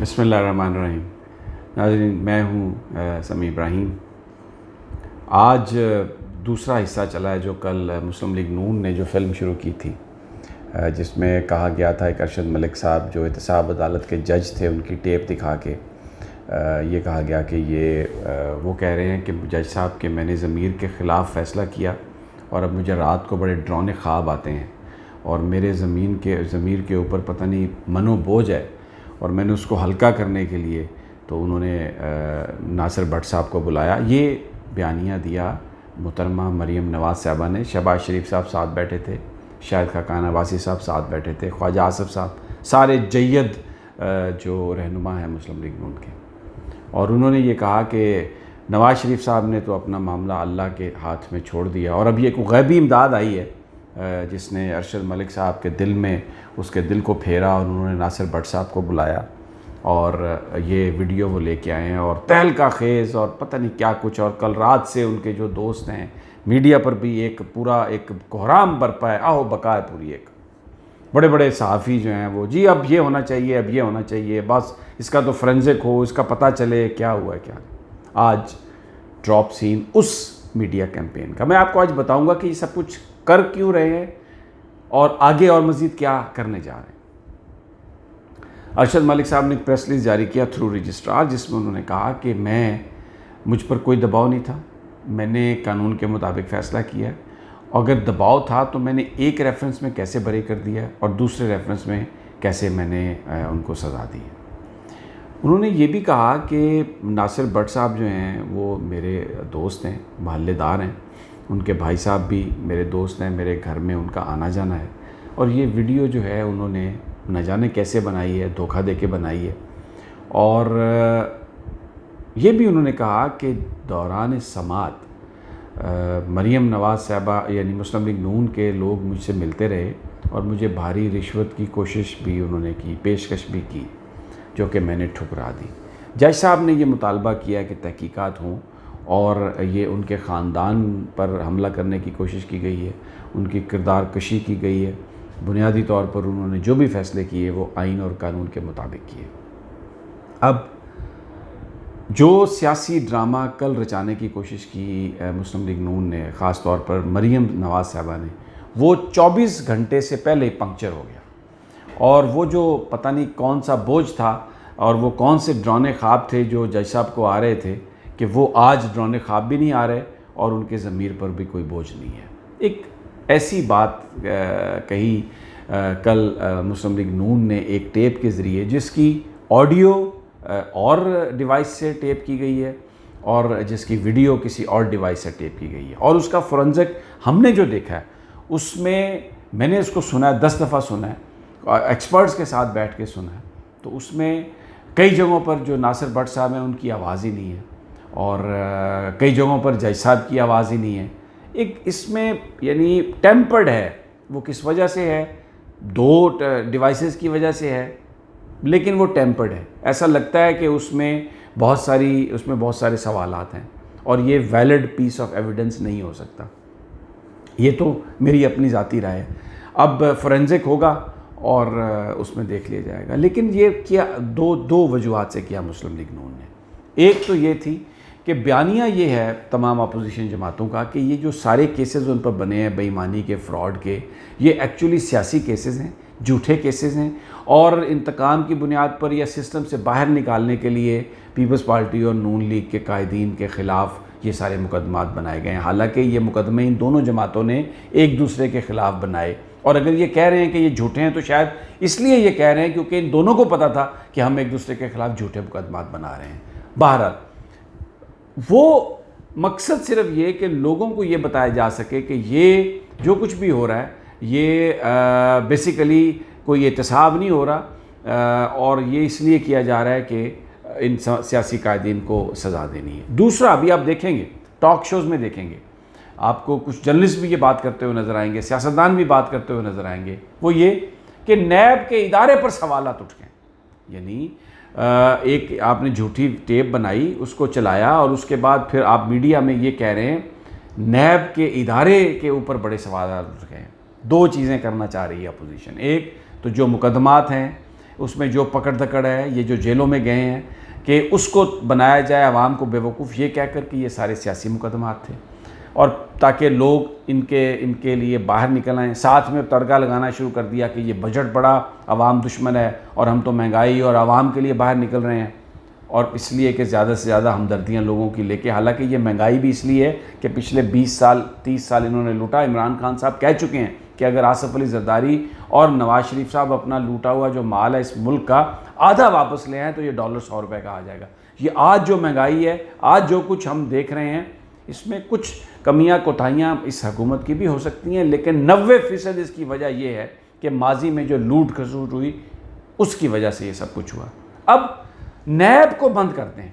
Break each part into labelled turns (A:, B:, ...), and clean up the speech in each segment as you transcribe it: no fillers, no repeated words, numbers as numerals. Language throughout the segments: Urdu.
A: بسم اللہ الرحمن الرحیم۔ ناظرین، میں ہوں سمیع ابراہیم۔ آج دوسرا حصہ چلا ہے جو کل مسلم لیگ نون نے جو فلم شروع کی تھی، جس میں کہا گیا تھا ایک ارشد ملک صاحب جو احتساب عدالت کے جج تھے، ان کی ٹیپ دکھا کے یہ کہا گیا کہ یہ وہ کہہ رہے ہیں کہ جج صاحب کہ میں نے ضمیر کے خلاف فیصلہ کیا اور اب مجھے رات کو بڑے ڈراؤنے خواب آتے ہیں اور میرے ضمیر کے اوپر پتہ نہیں منو بوجھ ہے، اور میں نے اس کو ہلکا کرنے کے لیے تو انہوں نے ناصر بٹ صاحب کو بلایا۔ یہ بیانیہ دیا محترمہ مریم نواز صاحبہ نے۔ شہباز شریف صاحب ساتھ بیٹھے تھے، شاہد خاقان عباسی صاحب ساتھ بیٹھے تھے، خواجہ آصف صاحب، سارے جید جو رہنما ہیں مسلم لیگ نون کے، اور انہوں نے یہ کہا کہ نواز شریف صاحب نے تو اپنا معاملہ اللہ کے ہاتھ میں چھوڑ دیا، اور اب یہ کوئی غیبی امداد آئی ہے جس نے ارشد ملک صاحب کے دل میں اس کے دل کو پھیرا، اور انہوں نے ناصر بٹ صاحب کو بلایا اور یہ ویڈیو وہ لے کے آئے ہیں، اور تہلکہ خیز اور پتہ نہیں کیا کچھ، اور کل رات سے ان کے جو دوست ہیں میڈیا پر بھی ایک پورا ایک کوہرام برپا ہے، آہو بقا ہے پوری، ایک بڑے بڑے صحافی جو ہیں وہ جی اب یہ ہونا چاہیے، اب یہ ہونا چاہیے، بس اس کا تو فرینزک ہو، اس کا پتہ چلے کیا ہوا ہے کیا۔ آج ڈراپ سین اس میڈیا کیمپین کا میں آپ کو آج بتاؤں گا کہ یہ سب کچھ کر کیوں رہے ہیں اور آگے اور مزید کیا کرنے جا رہے ہیں۔ ارشد ملک صاحب نے ایک پریس ریلیز جاری کیا تھرو رجسٹرار، جس میں انہوں نے کہا کہ مجھ پر کوئی دباؤ نہیں تھا، میں نے قانون کے مطابق فیصلہ کیا ہے، اگر دباؤ تھا تو میں نے ایک ریفرنس میں کیسے بری کر دیا اور دوسرے ریفرنس میں کیسے میں نے ان کو سزا دی ہے۔ انہوں نے یہ بھی کہا کہ ناصر بٹ صاحب جو ہیں وہ میرے دوست ہیں، محلے دار ہیں، ان کے بھائی صاحب بھی میرے دوست ہیں، میرے گھر میں ان کا آنا جانا ہے، اور یہ ویڈیو جو ہے انہوں نے نہ جانے کیسے بنائی ہے، دھوکہ دے کے بنائی ہے، اور یہ بھی انہوں نے کہا کہ دوران سماعت مریم نواز صاحبہ یعنی مسلم لیگ نون کے لوگ مجھ سے ملتے رہے اور مجھے بھاری رشوت کی کوشش بھی انہوں نے کی، پیشکش بھی کی، جو کہ میں نے ٹھکرا دی۔ جج صاحب نے یہ مطالبہ کیا کہ تحقیقات ہوں، اور یہ ان کے خاندان پر حملہ کرنے کی کوشش کی گئی ہے، ان کی کردار کشی کی گئی ہے، بنیادی طور پر انہوں نے جو بھی فیصلے کیے وہ آئین اور قانون کے مطابق کیے۔ اب جو سیاسی ڈرامہ کل رچانے کی کوشش کی مسلم لیگ نون نے، خاص طور پر مریم نواز صاحبہ نے، وہ 24 گھنٹے سے پہلے پنکچر ہو گیا، اور وہ جو پتہ نہیں کون سا بوجھ تھا اور وہ کون سے ڈراؤنے خواب تھے جو جج صاحب کو آ رہے تھے، کہ وہ آج ڈراؤنے خواب بھی نہیں آ رہے اور ان کے ضمیر پر بھی کوئی بوجھ نہیں ہے۔ ایک ایسی بات کہی کل مسلم لیگ نون نے ایک ٹیپ کے ذریعے، جس کی آڈیو اور ڈیوائس سے ٹیپ کی گئی ہے اور جس کی ویڈیو کسی اور ڈیوائس سے ٹیپ کی گئی ہے، اور اس کا فورنزک ہم نے جو دیکھا ہے اس میں نے اس کو سنا ہے، 10 دفعہ سنا ہے، ایکسپرٹس کے ساتھ بیٹھ کے سنا ہے، تو اس میں کئی جگہوں پر جو ناصر بٹ صاحب ہیں ان کی آواز ہی نہیں ہے، اور کئی جگہوں پر جج صاحب کی آواز ہی نہیں ہے۔ ایک اس میں یعنی ٹیمپرڈ ہے، وہ کس وجہ سے ہے؟ 2 ڈیوائسز کی وجہ سے ہے، لیکن وہ ٹیمپرڈ ہے۔ ایسا لگتا ہے کہ اس میں بہت سارے سوالات ہیں، اور یہ ویلڈ پیس آف ایویڈنس نہیں ہو سکتا۔ یہ تو میری اپنی ذاتی رائے ہے، اب فورینزک ہوگا اور اس میں دیکھ لیا جائے گا۔ لیکن یہ کیا دو وجوہات سے کیا مسلم لیگ نون نے۔ ایک تو یہ تھی کہ بیانیہ یہ ہے تمام اپوزیشن جماعتوں کا کہ یہ جو سارے کیسز ان پر بنے ہیں بے ایمانی کے، فراڈ کے، یہ ایکچولی سیاسی کیسز ہیں، جھوٹے کیسز ہیں، اور انتقام کی بنیاد پر یا سسٹم سے باہر نکالنے کے لیے پیپلز پارٹی اور نون لیگ کے قائدین کے خلاف یہ سارے مقدمات بنائے گئے ہیں، حالانکہ یہ مقدمے ان دونوں جماعتوں نے ایک دوسرے کے خلاف بنائے، اور اگر یہ کہہ رہے ہیں کہ یہ جھوٹے ہیں تو شاید اس لیے یہ کہہ رہے ہیں کیونکہ ان دونوں کو پتہ تھا کہ ہم ایک دوسرے کے خلاف جھوٹے مقدمات بنا رہے ہیں۔ بہرحال وہ مقصد صرف یہ کہ لوگوں کو یہ بتایا جا سکے کہ یہ جو کچھ بھی ہو رہا ہے یہ بیسیکلی کوئی احتساب نہیں ہو رہا، اور یہ اس لیے کیا جا رہا ہے کہ ان سیاسی قائدین کو سزا دینی ہے۔ دوسرا، ابھی آپ دیکھیں گے ٹاک شوز میں دیکھیں گے آپ کو کچھ جرنلسٹ بھی یہ بات کرتے ہوئے نظر آئیں گے، سیاستدان بھی بات کرتے ہوئے نظر آئیں گے، وہ یہ کہ نیب کے ادارے پر سوالات اٹھ گئے۔ یعنی ایک آپ نے جھوٹی ٹیپ بنائی، اس کو چلایا، اور اس کے بعد پھر آپ میڈیا میں یہ کہہ رہے ہیں نیب کے ادارے کے اوپر بڑے سوالات اٹھ گئے ہیں۔ 2 چیزیں کرنا چاہ رہی ہے اپوزیشن، ایک تو جو مقدمات ہیں اس میں جو پکڑ دکڑ ہے، یہ جو جیلوں میں گئے ہیں کہ اس کو بنایا جائے عوام کو بیوقوف یہ کہہ کر کہ یہ سارے سیاسی مقدمات تھے، اور تاکہ لوگ ان کے لیے باہر نکل آئیں۔ ساتھ میں تڑکا لگانا شروع کر دیا کہ یہ بجٹ بڑا عوام دشمن ہے اور ہم تو مہنگائی اور عوام کے لیے باہر نکل رہے ہیں، اور اس لیے کہ زیادہ سے زیادہ ہمدردیاں لوگوں کی لے کے، حالانکہ یہ مہنگائی بھی اس لیے ہے کہ پچھلے 20 سال 30 سال انہوں نے لوٹا۔ عمران خان صاحب کہہ چکے ہیں کہ اگر آصف علی زرداری اور نواز شریف صاحب اپنا لوٹا ہوا جو مال ہے اس ملک کا آدھا واپس لے آئیں تو یہ ڈالر 100 روپے کا آ جائے گا۔ یہ آج جو مہنگائی ہے، آج جو کچھ ہم دیکھ رہے ہیں، اس میں کچھ کمیاں کوتاہیاں اس حکومت کی بھی ہو سکتی ہیں، لیکن 90% اس کی وجہ یہ ہے کہ ماضی میں جو لوٹ کھسوٹ ہوئی اس کی وجہ سے یہ سب کچھ ہوا۔ اب نیب کو بند کرتے ہیں،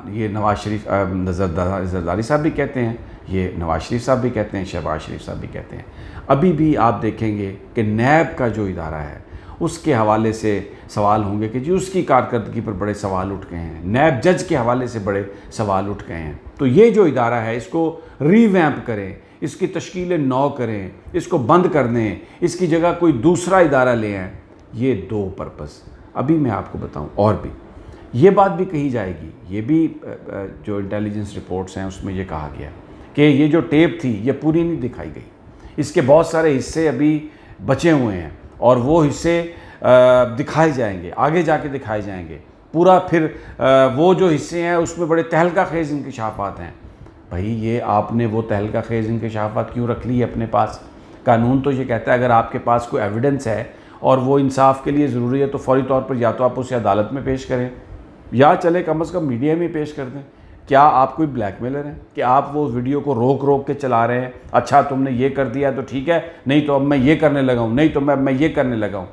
A: یہ نواز شریف زرداری صاحب بھی کہتے ہیں، یہ نواز شریف صاحب بھی کہتے ہیں، شہباز شریف صاحب بھی کہتے ہیں۔ ابھی بھی آپ دیکھیں گے کہ نیب کا جو ادارہ ہے اس کے حوالے سے سوال ہوں گے کہ جی اس کی کارکردگی پر بڑے سوال اٹھ گئے ہیں، نیب جج کے حوالے سے بڑے سوال اٹھ گئے ہیں۔ تو یہ جو ادارہ ہے اس کو ری ویمپ کریں، اس کی تشکیل نو کریں، اس کو بند کر دیں، اس کی جگہ کوئی دوسرا ادارہ لے آئیں۔ یہ دو پرپس ابھی میں آپ کو بتاؤں، اور بھی یہ بات بھی کہی جائے گی، یہ بھی جو انٹیلیجنس رپورٹس ہیں اس میں یہ کہا گیا کہ یہ جو ٹیپ تھی یہ پوری نہیں دکھائی گئی، اس کے بہت سارے حصے ابھی بچے ہوئے ہیں اور وہ حصے دکھائے جائیں گے، آگے جا کے دکھائے جائیں گے پورا۔ پھر وہ جو حصے ہیں اس میں بڑے تہلکہ خیز انکشافات ہیں۔ بھائی یہ آپ نے وہ تہلکہ خیز انکشافات کیوں رکھ لی ہے اپنے پاس؟ قانون تو یہ کہتا ہے اگر آپ کے پاس کوئی ایویڈنس ہے اور وہ انصاف کے لیے ضروری ہے تو فوری طور پر یا تو آپ اسے عدالت میں پیش کریں یا چلے کم از کم میڈیا میں پیش کر دیں۔ کیا آپ کوئی بلیک میلر ہیں کہ آپ وہ ویڈیو کو روک کے چلا رہے ہیں؟ اچھا تم نے یہ کر دیا تو ٹھیک ہے، نہیں تو اب میں یہ کرنے لگا ہوں، نہیں تو اب میں یہ کرنے لگا ہوں۔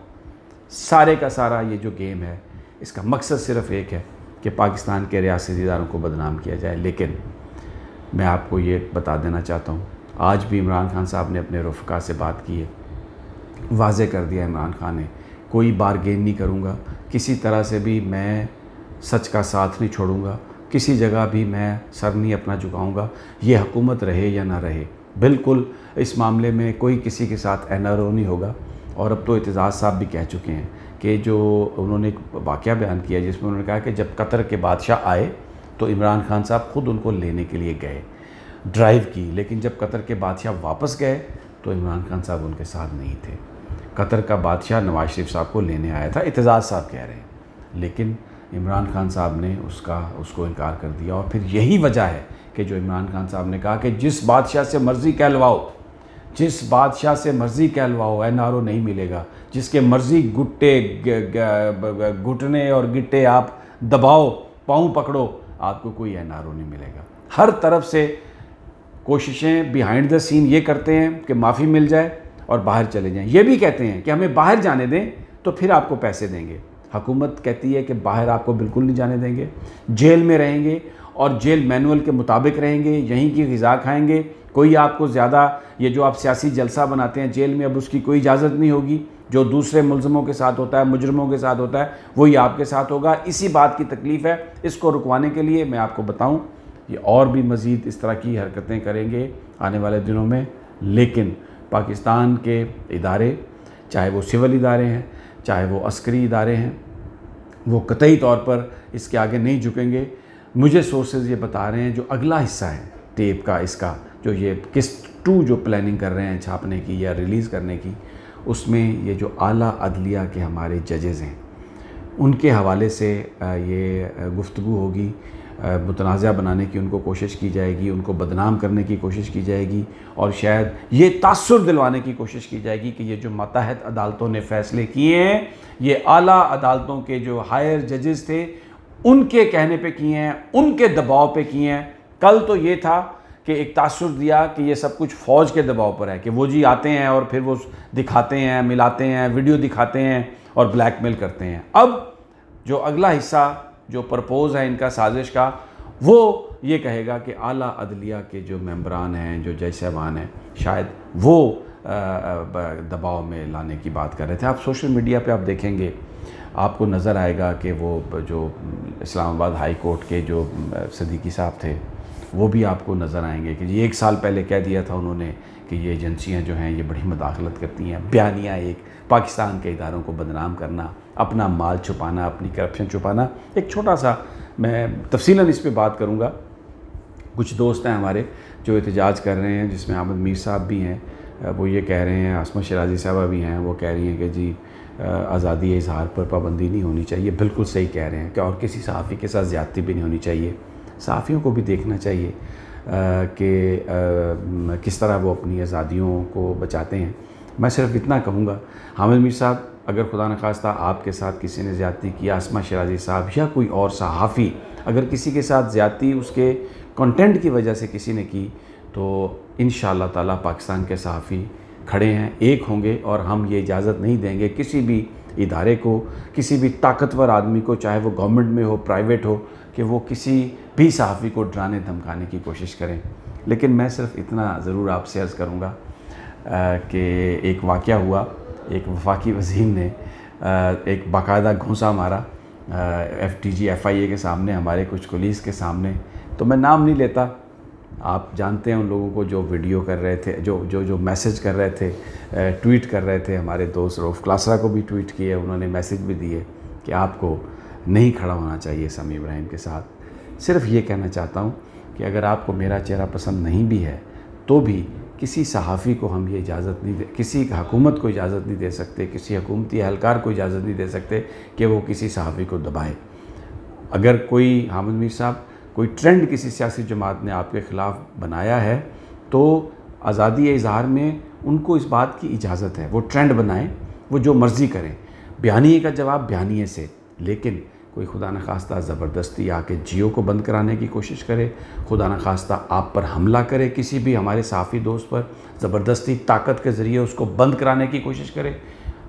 A: سارے کا سارا یہ جو گیم ہے اس کا مقصد صرف ایک ہے کہ پاکستان کے ریاستی اداروں کو بدنام کیا جائے۔ لیکن میں آپ کو یہ بتا دینا چاہتا ہوں، آج بھی عمران خان صاحب نے اپنے رفقا سے بات کی ہے، واضح کر دیا عمران خان نے کوئی بارگین نہیں کروں گا، کسی طرح سے بھی میں سچ کا ساتھ نہیں چھوڑوں گا، کسی جگہ بھی میں سر نہیں اپنا جھکاؤں گا، یہ حکومت رہے یا نہ رہے۔ بالکل اس معاملے میں کوئی کسی کے ساتھ NRO نہیں ہوگا۔ اور اب تو اعتزاز صاحب بھی کہہ چکے ہیں کہ جو انہوں نے ایک واقعہ بیان کیا جس میں انہوں نے کہا کہ جب قطر کے بادشاہ آئے تو عمران خان صاحب خود ان کو لینے کے لیے گئے، ڈرائیو کی، لیکن جب قطر کے بادشاہ واپس گئے تو عمران خان صاحب ان کے ساتھ نہیں تھے۔ قطر کا بادشاہ نواز شریف صاحب کو لینے آیا تھا، اعتزاز صاحب کہہ رہے ہیں، لیکن عمران خان صاحب نے اس کو انکار کر دیا۔ اور پھر یہی وجہ ہے کہ جو عمران خان صاحب نے کہا کہ جس بادشاہ سے مرضی کہلواؤ، جس بادشاہ سے مرضی کہلواؤ NRO نہیں ملے گا، جس کے مرضی گھٹنے اور گٹے آپ دباؤ، پاؤں پکڑو، آپ کو کوئی NRO نہیں ملے گا۔ ہر طرف سے کوششیں بیہائنڈ دا سین یہ کرتے ہیں کہ معافی مل جائے اور باہر چلے جائیں، یہ بھی کہتے ہیں کہ ہمیں باہر جانے دیں تو پھر آپ کو پیسے دیں گے۔ حکومت کہتی ہے کہ باہر آپ کو بالکل نہیں جانے دیں گے، جیل میں رہیں گے اور جیل مینول کے مطابق رہیں گے، یہیں کی غذا کھائیں گے، کوئی آپ کو زیادہ یہ جو آپ سیاسی جلسہ بناتے ہیں جیل میں اب اس کی کوئی اجازت نہیں ہوگی، جو دوسرے ملزموں کے ساتھ ہوتا ہے، مجرموں کے ساتھ ہوتا ہے، وہی آپ کے ساتھ ہوگا۔ اسی بات کی تکلیف ہے۔ اس کو رکوانے کے لیے میں آپ کو بتاؤں یہ اور بھی مزید اس طرح کی حرکتیں کریں گے آنے والے دنوں میں، لیکن پاکستان کے ادارے، چاہے وہ سول ادارے ہیں، چاہے وہ عسکری ادارے ہیں، وہ قطعی طور پر اس کے آگے نہیں جھکیں گے۔ مجھے سورسز یہ بتا رہے ہیں جو اگلا حصہ ہے ٹیپ کا، اس کا جو یہ قسط 2 جو پلاننگ کر رہے ہیں چھاپنے کی یا ریلیز کرنے کی، اس میں یہ جو اعلیٰ عدلیہ کے ہمارے ججز ہیں ان کے حوالے سے یہ گفتگو ہوگی، متنازع بنانے کی ان کو کوشش کی جائے گی، ان کو بدنام کرنے کی کوشش کی جائے گی، اور شاید یہ تاثر دلوانے کی کوشش کی جائے گی کہ یہ جو ماتحت عدالتوں نے فیصلے کیے ہیں یہ اعلیٰ عدالتوں کے جو ہائر ججز تھے ان کے کہنے پہ کیے ہیں، ان کے دباؤ پہ کیے ہیں۔ کل تو یہ تھا کہ ایک تاثر دیا کہ یہ سب کچھ فوج کے دباؤ پر ہے کہ وہ جی آتے ہیں اور پھر وہ دکھاتے ہیں، ملاتے ہیں، ویڈیو دکھاتے ہیں اور بلیک میل کرتے ہیں۔ اب جو اگلا حصہ جو پرپوز ہے ان کا سازش کا، وہ یہ کہے گا کہ اعلیٰ عدلیہ کے جو ممبران ہیں، جو جج صاحبان ہیں، شاید وہ دباؤ میں لانے کی بات کر رہے تھے۔ آپ سوشل میڈیا پہ آپ دیکھیں گے، آپ کو نظر آئے گا کہ وہ جو اسلام آباد ہائی کورٹ کے جو صدیقی صاحب تھے وہ بھی آپ کو نظر آئیں گے کہ جی 1 سال پہلے کہہ دیا تھا انہوں نے کہ یہ ایجنسیاں جو ہیں یہ بڑی مداخلت کرتی ہیں. بیانیہ ایک پاکستان کے اداروں کو بدنام کرنا، اپنا مال چھپانا، اپنی کرپشن چھپانا. ایک چھوٹا سا میں تفصیلاً اس پہ بات کروں گا. کچھ دوست ہیں ہمارے جو احتجاج کر رہے ہیں، جس میں احمد میر صاحب بھی ہیں. وہ یہ کہہ رہے ہیں، عاصمہ شیرازی صاحبہ بھی ہیں، وہ کہہ رہی ہیں کہ جی آزادی اظہار پر پابندی نہیں ہونی چاہیے. بالکل صحیح کہہ رہے ہیں کہ اور کسی صحافی کے ساتھ زیادتی بھی نہیں ہونی چاہیے. صحافیوں کو بھی دیکھنا چاہیے کہ کس طرح وہ اپنی آزادیوں کو بچاتے ہیں. میں صرف اتنا کہوں گا، حامد میر صاحب اگر خدا نخواستہ آپ کے ساتھ کسی نے زیادتی کی، عاصمہ شیرازی صاحب یا کوئی اور صحافی اگر کسی کے ساتھ زیادتی اس کے کنٹینٹ کی وجہ سے کسی نے کی، تو انشاءاللہ تعالیٰ پاکستان کے صحافی کھڑے ہیں، ایک ہوں گے، اور ہم یہ اجازت نہیں دیں گے کسی بھی ادارے کو، کسی بھی طاقتور آدمی کو، چاہے وہ گورنمنٹ میں ہو، پرائیویٹ ہو، کہ وہ کسی بھی صحافی کو ڈرانے دھمکانے کی کوشش کریں. لیکن میں صرف اتنا ضرور آپ سے عرض کروں گا کہ ایک واقعہ ہوا، ایک وفاقی وزیر نے ایک باقاعدہ گھونسا مارا FIA کے سامنے، ہمارے کچھ کولیگز کے سامنے. تو میں نام نہیں لیتا، آپ جانتے ہیں ان لوگوں کو جو ویڈیو کر رہے تھے، جو میسج کر رہے تھے، ٹویٹ کر رہے تھے. ہمارے دوست روف کلاسرا کو بھی ٹویٹ کیے، انہوں نے میسج بھی دیے کہ آپ کو نہیں کھڑا ہونا چاہیے سمیع ابراہیم کے ساتھ. صرف یہ کہنا چاہتا ہوں کہ اگر آپ کو میرا چہرہ پسند نہیں بھی ہے تو بھی کسی صحافی کو ہم یہ اجازت نہیں دے، کسی حکومت کو اجازت نہیں دے سکتے، کسی حکومتی اہلکار کو اجازت نہیں دے سکتے کہ وہ کسی صحافی کو دبائے. اگر کوئی حامد میر صاحب کوئی ٹرینڈ کسی سیاسی جماعت نے آپ کے خلاف بنایا ہے تو آزادی اظہار میں ان کو اس بات کی اجازت ہے، وہ ٹرینڈ بنائیں، وہ جو مرضی کریں. بیانیے کا جواب بیانیے سے، لیکن کوئی خدا نخواستہ زبردستی آ کے جیو کو بند کرانے کی کوشش کرے، خدا نخواستہ آپ پر حملہ کرے، کسی بھی ہمارے صحافی دوست پر زبردستی طاقت کے ذریعے اس کو بند کرانے کی کوشش کرے.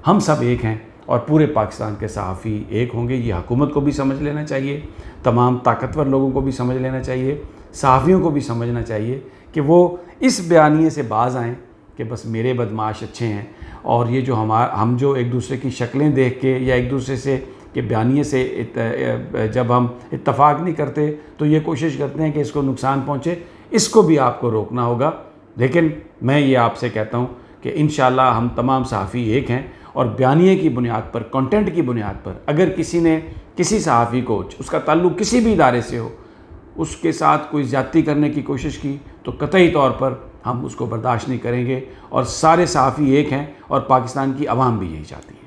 A: ہم سب ایک ہیں اور پورے پاکستان کے صحافی ایک ہوں گے. یہ حکومت کو بھی سمجھ لینا چاہیے، تمام طاقتور لوگوں کو بھی سمجھ لینا چاہیے، صحافیوں کو بھی سمجھنا چاہیے کہ وہ اس بیانیے سے باز آئیں کہ بس میرے بدمعاش اچھے ہیں. اور یہ جو ہم جو ایک دوسرے کی شکلیں دیکھ کے یا ایک دوسرے سے کہ بیانیے سے جب ہم اتفاق نہیں کرتے تو یہ کوشش کرتے ہیں کہ اس کو نقصان پہنچے، اس کو بھی آپ کو روکنا ہوگا. لیکن میں یہ آپ سے کہتا ہوں کہ انشاءاللہ ہم تمام صحافی ایک ہیں، اور بیانیے کی بنیاد پر، کنٹینٹ کی بنیاد پر اگر کسی نے کسی صحافی کو، اس کا تعلق کسی بھی ادارے سے ہو، اس کے ساتھ کوئی زیادتی کرنے کی کوشش کی تو قطعی طور پر ہم اس کو برداشت نہیں کریں گے. اور سارے صحافی ایک ہیں اور پاکستان کی عوام بھی یہی چاہتی ہے.